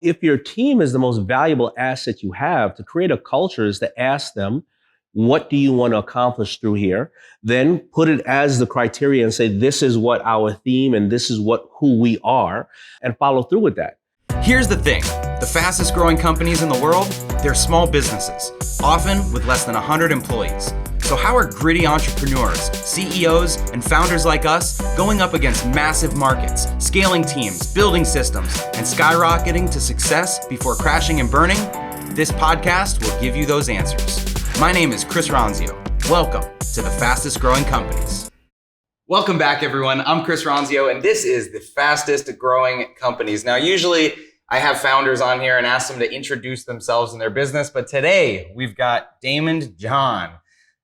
If your team is the most valuable asset you have, to create a culture is to ask them, what do you want to accomplish through here? Then put it as the criteria and say, this is what our theme and this is who we are, and follow through with that. Here's the thing. The fastest growing companies in the world, they're small businesses, often with less than 100 employees. So how are gritty entrepreneurs, CEOs, and founders like us going up against massive markets, scaling teams, building systems, and skyrocketing to success before crashing and burning? This podcast will give you those answers. My name is Chris Ronzio. Welcome to the fastest growing companies. Welcome back, everyone. I'm Chris Ronzio, and this is the fastest growing companies. Now, usually I have founders on here and ask them to introduce themselves and their business, but today we've got Daymond John,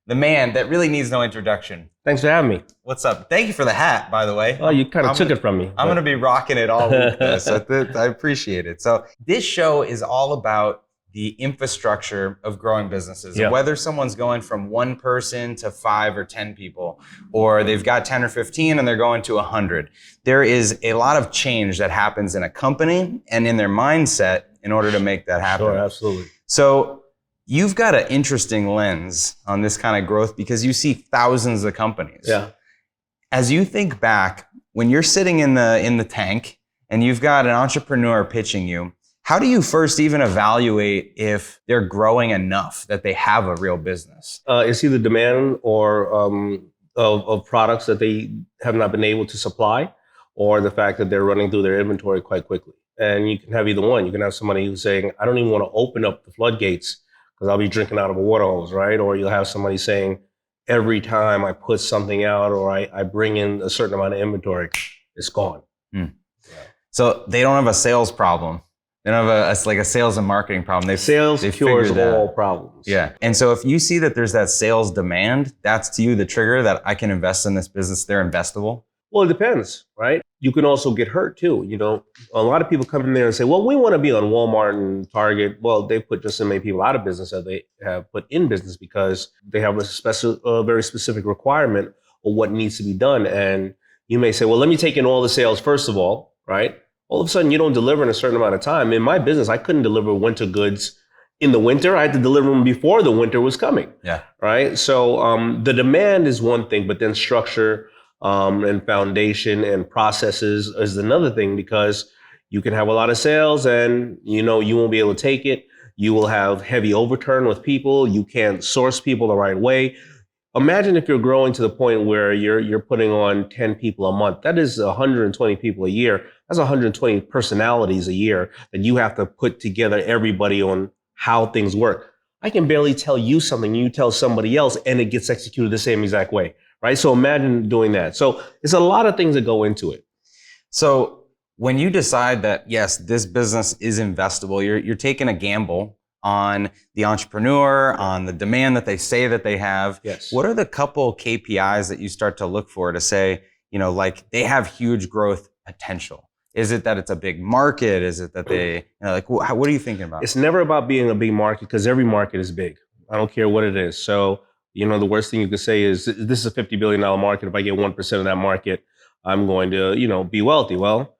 the man that really needs no introduction. Thanks for having me. What's up? Thank you for the hat, by the way. Oh, you kind of took it from me. I'm going to be rocking it all week. I appreciate it. So this show is all about the infrastructure of growing businesses. Yeah. Whether someone's going from one person to 5 or 10 people, or they've got 10 or 15 and they're going to 100. There is a lot of change that happens in a company and in their mindset in order to make that happen. Sure, absolutely. So you've got an interesting lens on this kind of growth because you see thousands of companies. Yeah. As you think back, when you're sitting in the tank and you've got an entrepreneur pitching you, how do you first even evaluate if they're growing enough that they have a real business? It's either demand or of products that they have not been able to supply, or the fact that they're running through their inventory quite quickly. And you can have either one. You can have somebody who's saying, I don't even want to open up the floodgates because I'll be drinking out of a water hose, right? Or you'll have somebody saying, every time I put something out or I bring in a certain amount of inventory, it's gone. Yeah. So they don't have a sales problem. They don't have a sales and marketing problem. Sales cures all problems. Yeah. And so if you see that there's that sales demand, that's to you the trigger that I can invest in this business. They're investable. Well, it depends, right? You can also get hurt too. You know, a lot of people come in there and say, well, we want to be on Walmart and Target. Well, they put just so many people out of business that they have put in business because they have a very specific requirement of what needs to be done. And you may say, well, let me take in all the sales first of all, right? All of a sudden, you don't deliver in a certain amount of time. In my business, I couldn't deliver winter goods in the winter. I had to deliver them before the winter was coming. Yeah. Right. So the demand is one thing, but then structure and foundation and processes is another thing, because you can have a lot of sales and, you won't be able to take it. You will have heavy overturn with people. You can't source people the right way. Imagine if you're growing to the point where you're putting on 10 people a month. That is 120 people a year. That's 120 personalities a year that you have to put together everybody on how things work. I can barely tell you something, you tell somebody else, and it gets executed the same exact way, right? So imagine doing that. So it's a lot of things that go into it. So when you decide that, yes, this business is investable, you're taking a gamble on the entrepreneur, on the demand that they say that they have. Yes. What are the couple KPIs that you start to look for to say, like they have huge growth potential? Is it that it's a big market? Is it that they, what are you thinking about? It's never about being a big market, because every market is big. I don't care what it is. So, the worst thing you could say is, this is a $50 billion market. If I get 1% of that market, I'm going to, be wealthy. Well,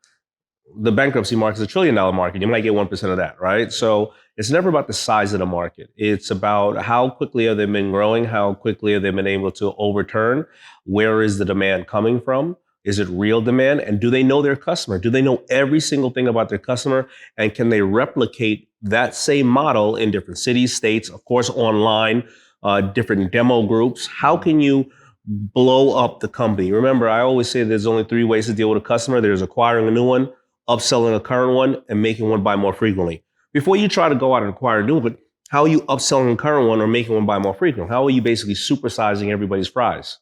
the bankruptcy market is $1 trillion market. You might get 1% of that, right? So it's never about the size of the market. It's about how quickly have they been growing? How quickly have they been able to overturn? Where is the demand coming from? Is it real demand? And do they know their customer? Do they know every single thing about their customer? And can they replicate that same model in different cities, states, of course, online, different demo groups? How can you blow up the company? Remember, I always say there's only 3 ways to deal with a customer. There's acquiring a new one, upselling a current one, and making one buy more frequently. Before you try to go out and acquire a new one, how are you upselling a current one or making one buy more frequently? How are you basically supersizing everybody's fries?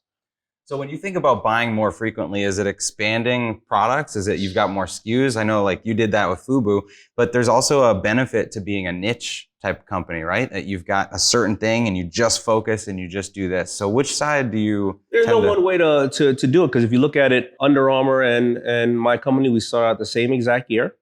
So when you think about buying more frequently, is it expanding products? Is it you've got more SKUs? I know like you did that with Fubu, but there's also a benefit to being a niche type company, right? That you've got a certain thing and you just focus and you just do this. So which side do you? There's no one way to do it, because if you look at it, Under Armour and my company, we started out the same exact year.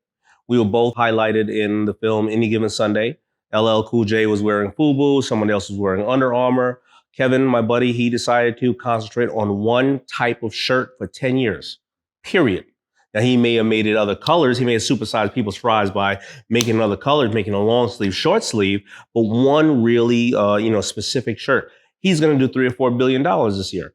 We were both highlighted in the film Any Given Sunday. LL Cool J was wearing Fubu, someone else was wearing Under Armour. Kevin, my buddy, he decided to concentrate on one type of shirt for 10 years, period. Now he may have made it other colors. He may have supersized people's fries by making other colors, making a long sleeve, short sleeve, but one really, specific shirt. He's going to do $3 or $4 billion this year.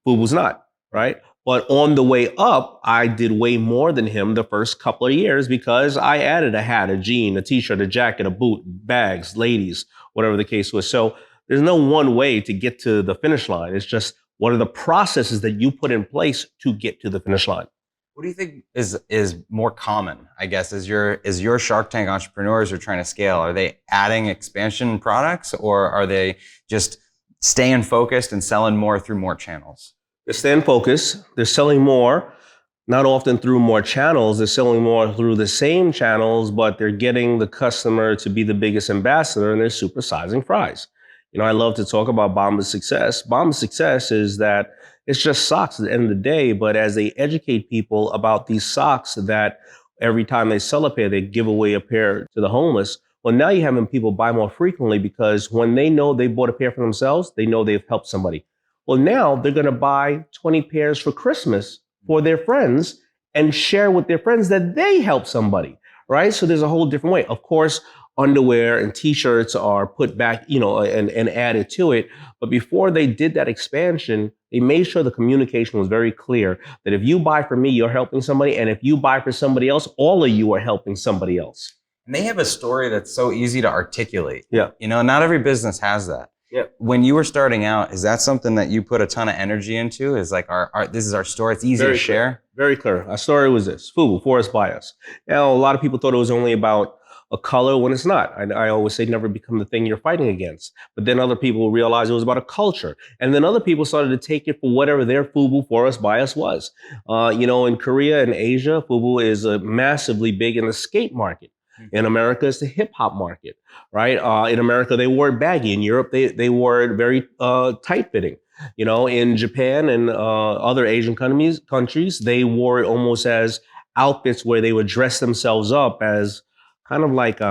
Fubu's not, right? But on the way up, I did way more than him the first couple of years because I added a hat, a jean, a t-shirt, a jacket, a boot, bags, ladies, whatever the case was. So there's no one way to get to the finish line. It's just what are the processes that you put in place to get to the finish line? What do you think is more common, I guess, is your Shark Tank entrepreneurs who are trying to scale? Are they adding expansion products, or are they just staying focused and selling more through more channels? They're staying focused. They're selling more, not often through more channels. They're selling more through the same channels, but they're getting the customer to be the biggest ambassador, and they're supersizing fries. I love to talk about Bomba's success. Bomba's success is that it's just socks at the end of the day, but as they educate people about these socks that every time they sell a pair, they give away a pair to the homeless. Well, now you're having people buy more frequently because when they know they bought a pair for themselves, they know they've helped somebody. Well, now they're going to buy 20 pairs for Christmas for their friends and share with their friends that they helped somebody, right? So there's a whole different way. Of course, underwear and t-shirts are put back, and added to it. But before they did that expansion, they made sure the communication was very clear that if you buy from me, you're helping somebody. And if you buy for somebody else, all of you are helping somebody else. And they have a story that's so easy to articulate. Yeah. Not every business has that. Yeah. When you were starting out, is that something that you put a ton of energy into? Is like this is our story. It's easy to share. Very clear. Our story was this: Fubu, Forest Bias. Now, a lot of people thought it was only about a color when it's not. I always say never become the thing you're fighting against. But then other people realized it was about a culture. And then other people started to take it for whatever their Fubu Forest Bias was. In Korea and Asia, Fubu is massively big in the skate market. In America, it's the hip hop market, right? In America, they wore it baggy. In Europe, they wore it very tight fitting. In Japan and other Asian countries, they wore it almost as outfits where they would dress themselves up as kind of like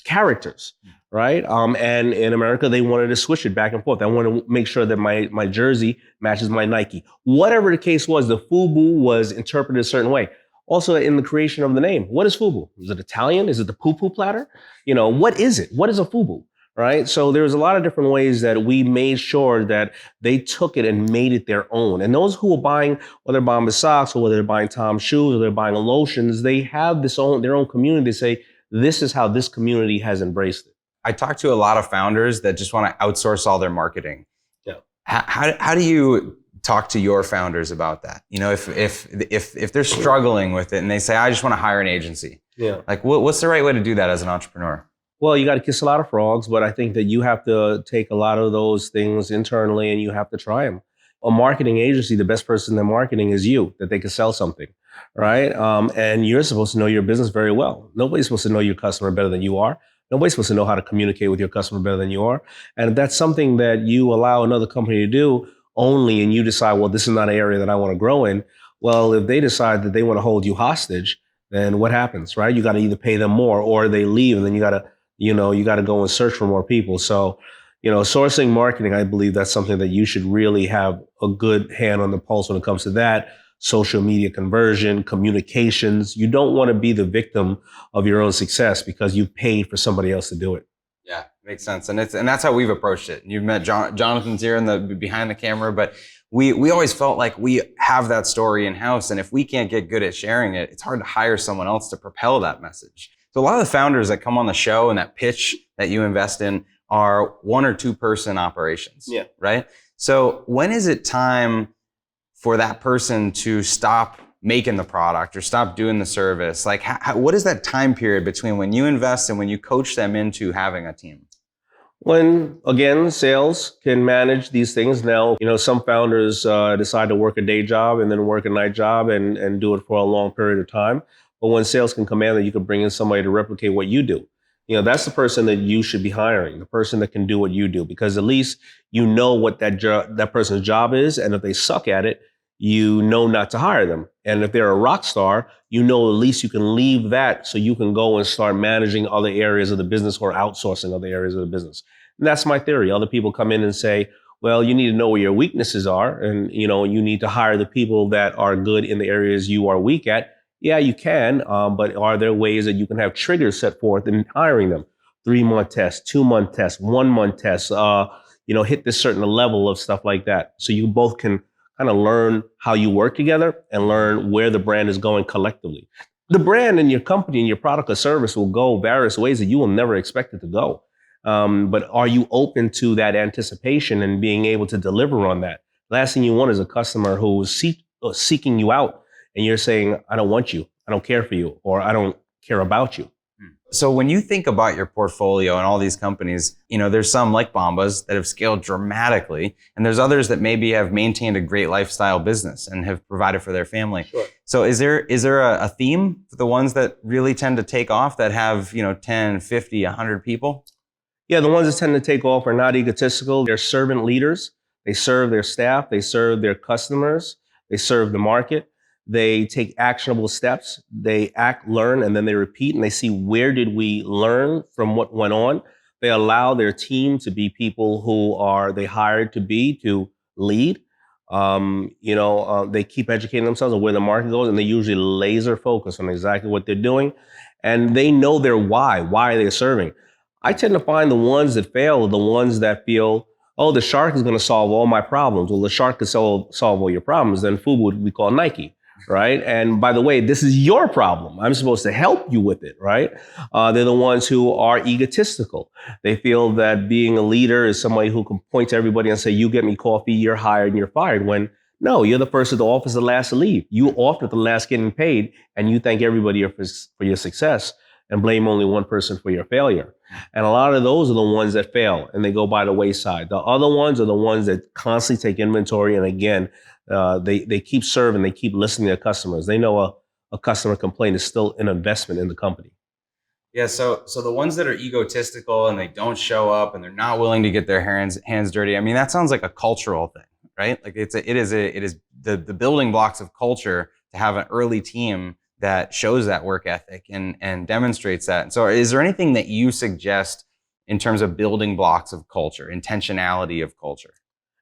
characters, right? And in America, they wanted to switch it back and forth. I want to make sure that my jersey matches my Nike. Whatever the case was, the Fubu was interpreted a certain way. Also, in the creation of the name, what is Fubu? Is it Italian? Is it the poo-poo platter? What is it? What is a Fubu, right? So there's a lot of different ways that we made sure that they took it and made it their own. And those who are buying, whether they're buying socks or whether they're buying Tom's shoes or they're buying lotions, they have their own community. They say, this is how this community has embraced it. I talk to a lot of founders that just want to outsource all their marketing. Yeah. How do you talk to your founders about that? If they're struggling with it and they say, I just want to hire an agency. Yeah. Like what's the right way to do that as an entrepreneur? Well, you got to kiss a lot of frogs, but I think that you have to take a lot of those things internally and you have to try them. A marketing agency, the best person in marketing is you, that they can sell something, right? And you're supposed to know your business very well. Nobody's supposed to know your customer better than you are. Nobody's supposed to know how to communicate with your customer better than you are. And if that's something that you allow another company to do only, and you decide, well, this is not an area that I want to grow in. Well, if they decide that they want to hold you hostage, then what happens, right? You got to either pay them more or they leave, and then you got to go and search for more people. So, sourcing marketing, I believe that's something that you should really have a good hand on the pulse when it comes to that. Social media conversion, communications. You don't want to be the victim of your own success because you paid for somebody else to do it. Yeah, makes sense. And that's how we've approached it. You've met Jonathan's here in the behind the camera, but we always felt like we have that story in house. And if we can't get good at sharing it, it's hard to hire someone else to propel that message. So a lot of the founders that come on the show and that pitch that you invest in are 1 or 2 person operations. Yeah. Right. So when is it time for that person to stop making the product or stop doing the service? Like, what is that time period between when you invest and when you coach them into having a team? When, again, sales can manage these things. Now, some founders decide to work a day job and then work a night job and do it for a long period of time. But when sales can command that, you can bring in somebody to replicate what you do. That's the person that you should be hiring, the person that can do what you do, because at least you know what that person's job is. And if they suck at it, you know not to hire them. And if they're a rock star, at least you can leave that so you can go and start managing other areas of the business or outsourcing other areas of the business. And that's my theory. Other people come in and say, well, you need to know where your weaknesses are. And, you need to hire the people that are good in the areas you are weak at. Yeah, you can, but are there ways that you can have triggers set forth in hiring them? 3-month test, 2-month test, 1-month test, hit this certain level of stuff like that. So you both can kind of learn how you work together and learn where the brand is going collectively. The brand and your company and your product or service will go various ways that you will never expect it to go. But are you open to that anticipation and being able to deliver on that? Last thing you want is a customer who's seeking you out and you're saying, I don't want you, I don't care for you, or I don't care about you. So when you think about your portfolio and all these companies, there's some like Bombas that have scaled dramatically, and there's others that maybe have maintained a great lifestyle business and have provided for their family. Sure. So is there a theme for the ones that really tend to take off that have, 10, 50, 100 people? Yeah, the ones that tend to take off are not egotistical. They're servant leaders. They serve their staff. They serve their customers. They serve the market. They take actionable steps. They act, learn, and then they repeat, and they see where did we learn from what went on. They allow their team to be people who they hired to be to lead. They keep educating themselves on where the market goes, and they usually laser focus on exactly what they're doing. And they know their why they're serving. I tend to find the ones that fail are the ones that feel, oh, the shark is going to solve all my problems. Well, the shark could solve all your problems. Then Fubu would be called Nike, right? And by the way, this is your problem. I'm supposed to help you with it, right? They're the ones who are egotistical. They feel that being a leader is somebody who can point to everybody and say, you get me coffee, you're hired and you're fired. When no, you're the first at the office, the last to leave. You often the last getting paid, and you thank everybody for your success and blame only one person for your failure. And a lot of those are the ones that fail and they go by the wayside. The other ones are the ones that constantly take inventory. And again, they keep serving, they keep listening to their customers. They know a customer complaint is still an investment in the company. Yeah, so the ones that are egotistical and they don't show up and they're not willing to get their hands dirty. I mean, that sounds like a cultural thing, right? Like it is the building blocks of culture to have an early team that shows that work ethic and demonstrates that. And so is there anything that you suggest in terms of building blocks of culture, intentionality of culture?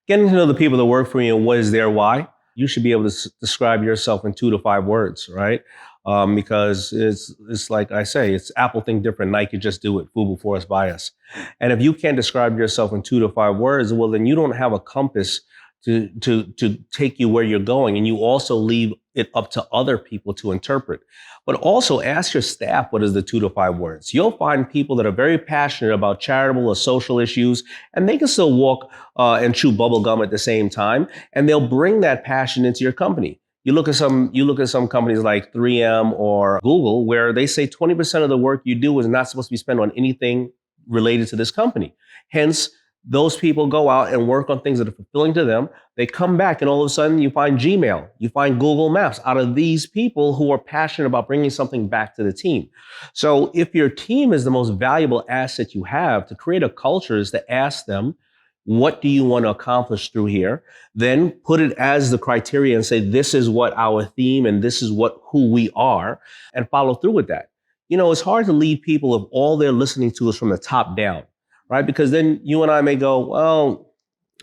Getting to know the people that work for you and what is their why. You should be able to describe yourself in 2 to 5 words, right? Because it's like I say, it's Apple think different, Nike just do it, Fubu Bias. And if you can't describe yourself in 2 to 5 words, well, then you don't have a compass to take you where you're going. And you also leave it up to other people to interpret. But also ask your staff, what is the 2 to 5 words? You'll find people that are very passionate about charitable or social issues, and they can still walk and chew bubble gum at the same time. And they'll bring that passion into your company. You look at some companies like 3M or Google, where they say 20% of the work you do is not supposed to be spent on anything related to this company. Hence, those people go out and work on things that are fulfilling to them. They come back and all of a sudden you find Gmail, you find Google Maps out of these people who are passionate about bringing something back to the team. So if your team is the most valuable asset you have, to create a culture is to ask them, what do you want to accomplish through here? Then put it as the criteria and say, this is what our theme and this is who we are, and follow through with that. It's hard to lead people if all they're listening to is from the top down. Right? Because then you and I may go, well,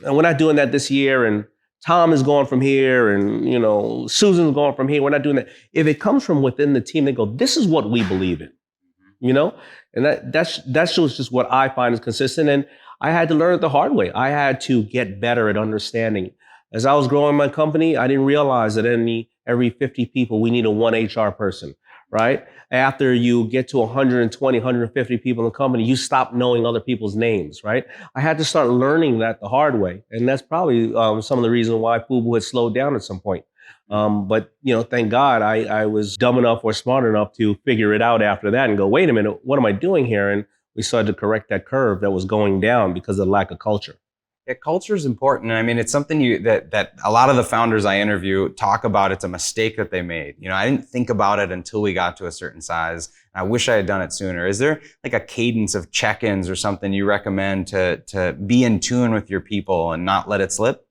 we're not doing that this year, and Tom is going from here, and Susan's going from here. We're not doing that. If it comes from within the team, they go, this is what we believe in, and that's just what I find is consistent. And I had to learn it the hard way. I had to get better at understanding. As I was growing my company, I didn't realize that every 50 people, we need a 1 HR person. Right? After you get to 120, 150 people in the company, you stop knowing other people's names, right? I had to start learning that the hard way. And that's probably some of the reasons why Fubu had slowed down at some point. But thank God I was dumb enough or smart enough to figure it out after that and go, wait a minute, what am I doing here? And we started to correct that curve that was going down because of the lack of culture. Yeah, culture is important. I mean, it's something that a lot of the founders I interview talk about. It's a mistake that they made. I didn't think about it until we got to a certain size. I wish I had done it sooner. Is there like a cadence of check-ins or something you recommend to be in tune with your people and not let it slip?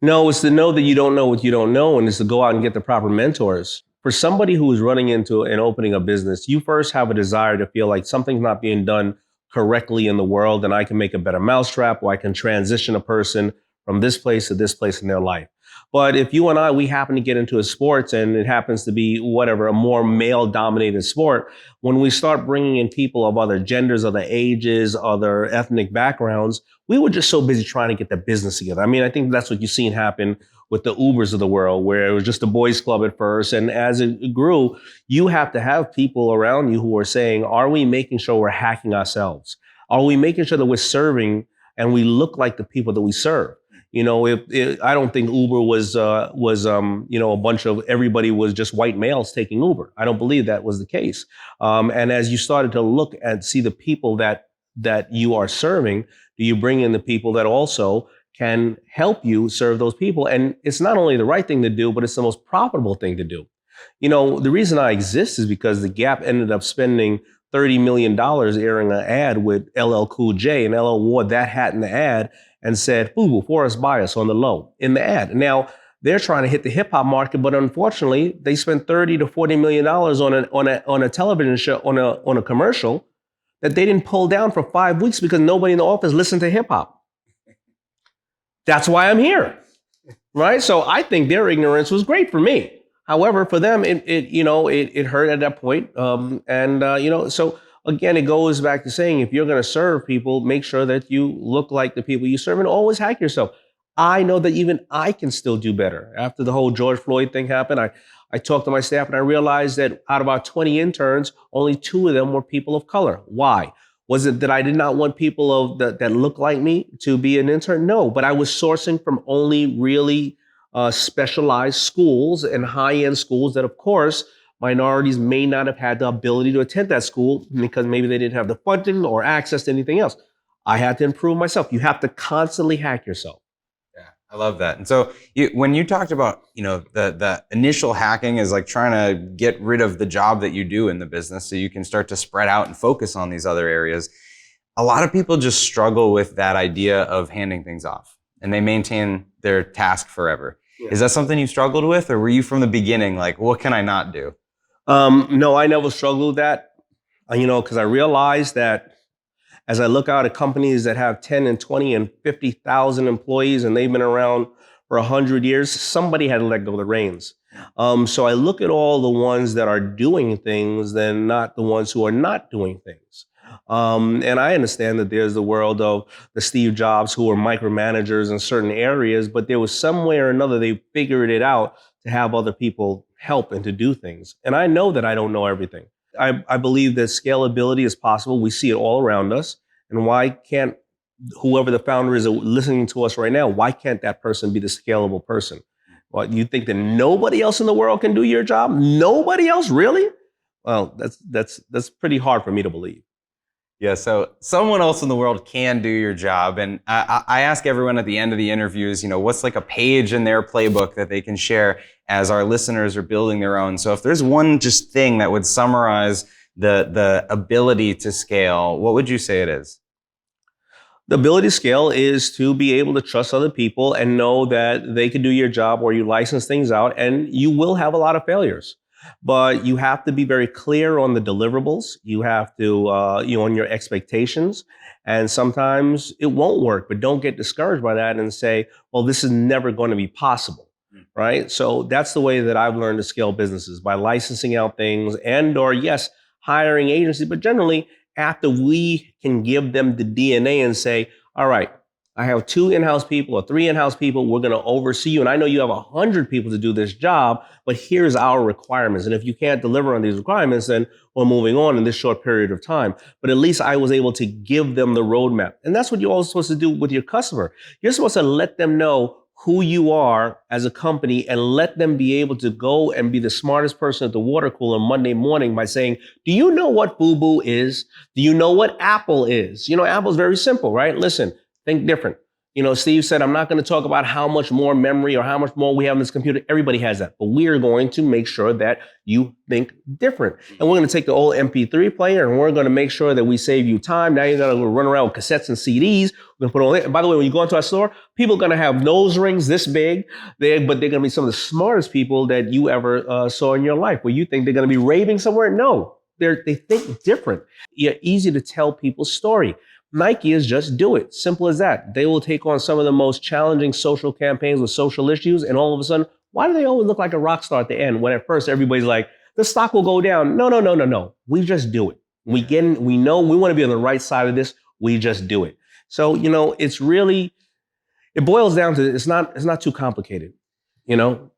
No, it's to know that you don't know what you don't know, and it's to go out and get the proper mentors. For somebody who is running into and opening a business, you first have a desire to feel like something's not being done correctly in the world, and I can make a better mousetrap, or I can transition a person from this place to this place in their life. But if you and I, we happen to get into a sports and it happens to be whatever, a more male dominated sport, when we start bringing in people of other genders, other ages, other ethnic backgrounds, we were just so busy trying to get the business together. I mean, I think that's what you've seen happen with the Ubers of the world, where it was just a boys club at first. And as it grew, you have to have people around you who are saying, are we making sure we're hacking ourselves? Are we making sure that we're serving and we look like the people that we serve? You know, I don't think Uber was a bunch of everybody was just white males taking Uber. I don't believe that was the case. And as you started to look and see the people that you are serving, do you bring in the people that also can help you serve those people? And it's not only the right thing to do, but it's the most profitable thing to do. You know, the reason I exist is because the Gap ended up spending $30 million airing an ad with LL Cool J, and LL wore that hat in the ad and said, Fubu, Forest Bias on the low in the ad. Now, they're trying to hit the hip hop market, but unfortunately, they spent $30 to $40 million on a television show, on a commercial that they didn't pull down for 5 weeks because nobody in the office listened to hip hop. That's why I'm here, right? So I think their ignorance was great for me. However, for them, it hurt at that point. So again, it goes back to saying, if you're going to serve people, make sure that you look like the people you serve and always hack yourself. I know that even I can still do better. After the whole George Floyd thing happened, I talked to my staff and I realized that out of our 20 interns, only 2 of them were people of color. Why? Was it that I did not want people that look like me to be an intern? No, but I was sourcing from only really specialized schools and high-end schools that, of course, minorities may not have had the ability to attend that school because maybe they didn't have the funding or access to anything else. I had to improve myself. You have to constantly hack yourself. Yeah, I love that. And so when you talked about, the initial hacking is like trying to get rid of the job that you do in the business so you can start to spread out and focus on these other areas. A lot of people just struggle with that idea of handing things off and they maintain their task forever. Yeah. Is that something you struggled with, or were you from the beginning like, what can I not do? No, I never struggled with that, because I realized that as I look out at companies that have 10 and 20 and 50,000 employees and they've been around for 100 years, somebody had to let go of the reins. So I look at all the ones that are doing things and not the ones who are not doing things. And I understand that there's the world of the Steve Jobs who are micromanagers in certain areas, but there was some way or another they figured it out to have other people help and to do things. And I know that I don't know everything. I believe that scalability is possible. We see it all around us. And why can't whoever the founder is listening to us right now, why can't that person be the scalable person? Well, you think that nobody else in the world can do your job? Nobody else, really? Well, that's pretty hard for me to believe. Yeah, so someone else in the world can do your job. And I ask everyone at the end of the interviews, what's like a page in their playbook that they can share as our listeners are building their own. So if there's one just thing that would summarize the ability to scale, what would you say it is? The ability to scale is to be able to trust other people and know that they can do your job where you license things out, and you will have a lot of failures. But you have to be very clear on the deliverables. You have to, on your expectations. And sometimes it won't work, but don't get discouraged by that and say, well, this is never going to be possible, right? So that's the way that I've learned to scale businesses, by licensing out things or yes, hiring agencies, but generally after we can give them the DNA and say, all right, I have 2 in-house people or 3 in-house people. We're going to oversee you. And I know you have 100 people to do this job, but here's our requirements. And if you can't deliver on these requirements, then we're moving on in this short period of time. But at least I was able to give them the roadmap. And that's what you're also supposed to do with your customer. You're supposed to let them know who you are as a company and let them be able to go and be the smartest person at the water cooler Monday morning by saying, do you know what Fubu is? Do you know what Apple is? Apple's very simple, right? Listen. Think different. Steve said, I'm not going to talk about how much more memory or how much more we have in this computer. Everybody has that. But we are going to make sure that you think different. And we're going to take the old MP3 player and we're going to make sure that we save you time. Now you got to run around with cassettes and CDs. We're going to put all that. And by the way, when you go into our store, people are going to have nose rings this big, but they're going to be some of the smartest people that you ever saw in your life. Where you think they're going to be raving somewhere? No, they think different. It's easy to tell people's story. Nike is just do it. Simple as that. They will take on some of the most challenging social campaigns with social issues, and all of a sudden, why do they always look like a rock star at the end when at first everybody's like, the stock will go down? No. We just do it. We know we want to be on the right side of this. We just do it. So, it's really, it boils down to, it's not too complicated,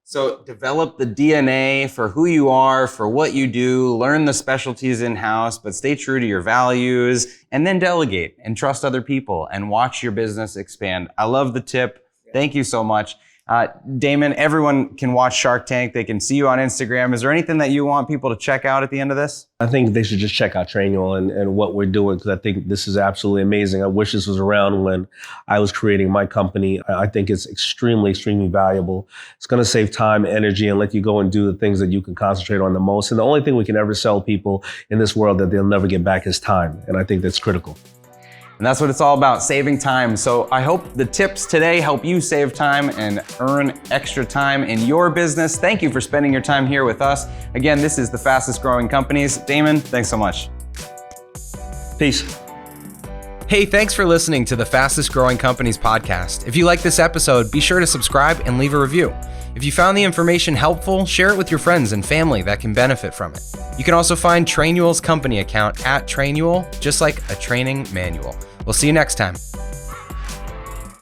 So develop the DNA for who you are, for what you do, learn the specialties in-house, but stay true to your values, and then delegate and trust other people and watch your business expand. I love the tip. Thank you so much. Daymond, everyone can watch Shark Tank. They can see you on Instagram. Is there anything that you want people to check out at the end of this? I think they should just check out Trainual and what we're doing, because I think this is absolutely amazing. I wish this was around when I was creating my company. I think it's extremely, extremely valuable. It's going to save time, energy, and let you go and do the things that you can concentrate on the most. And the only thing we can ever sell people in this world that they'll never get back is time. And I think that's critical. And that's what it's all about, saving time. So I hope the tips today help you save time and earn extra time in your business. Thank you for spending your time here with us. Again, this is the Fastest Growing Companies. Daymond, thanks so much. Peace. Hey, thanks for listening to the Fastest Growing Companies podcast. If you like this episode, be sure to subscribe and leave a review. If you found the information helpful, share it with your friends and family that can benefit from it. You can also find Trainual's company account at Trainual, just like a training manual. We'll see you next time.